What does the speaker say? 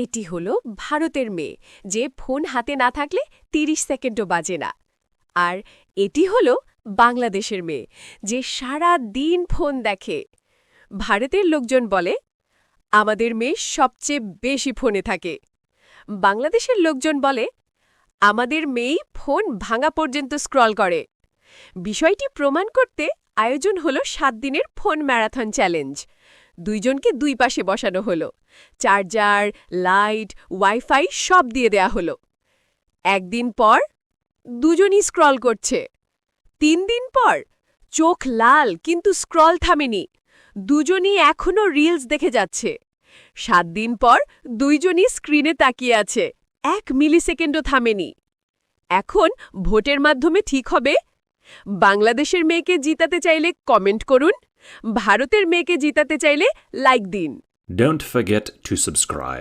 এটি হলো ভারতের মেয়ে যে ফোন হাতে না থাকলে ৩০ সেকেন্ডও বাজে না। আর এটি হলো বাংলাদেশের মেয়ে যে সারা দিন ফোন দেখে। ভারতের লোকজন বলে আমাদের মেয়ে সবচেয়ে বেশি ফোনে থাকে। বাংলাদেশের লোকজন বলে আমাদের মেয়েই ফোন ভাঙা পর্যন্ত স্ক্রল করে। বিষয়টি প্রমাণ করতে আয়োজন হলো ৭ দিনের ফোন ম্যারাথন চ্যালেঞ্জ। দুইজনকে দুই পাশে বসানো হলো, চার্জার, লাইট, ওয়াইফাই সব দিয়ে দেয়া হলো। একদিন পর দুজনই স্ক্রল করছে। ৩ দিন পর চোখ লাল কিন্তু স্ক্রল থামেনি, দুজনই এখনও রিলস দেখে যাচ্ছে। ৭ দিন পর দুইজনই স্ক্রিনে তাকিয়ে আছে, ১ মিলিসেকেন্ডও থামেনি। এখন ভোটের মাধ্যমে ঠিক হবে। বাংলাদেশের মেয়েকে জিতাতে চাইলে কমেন্ট করুন, ভারতের মেয়েকে জিতাতে চাইলে লাইক দিন। Don't forget to subscribe.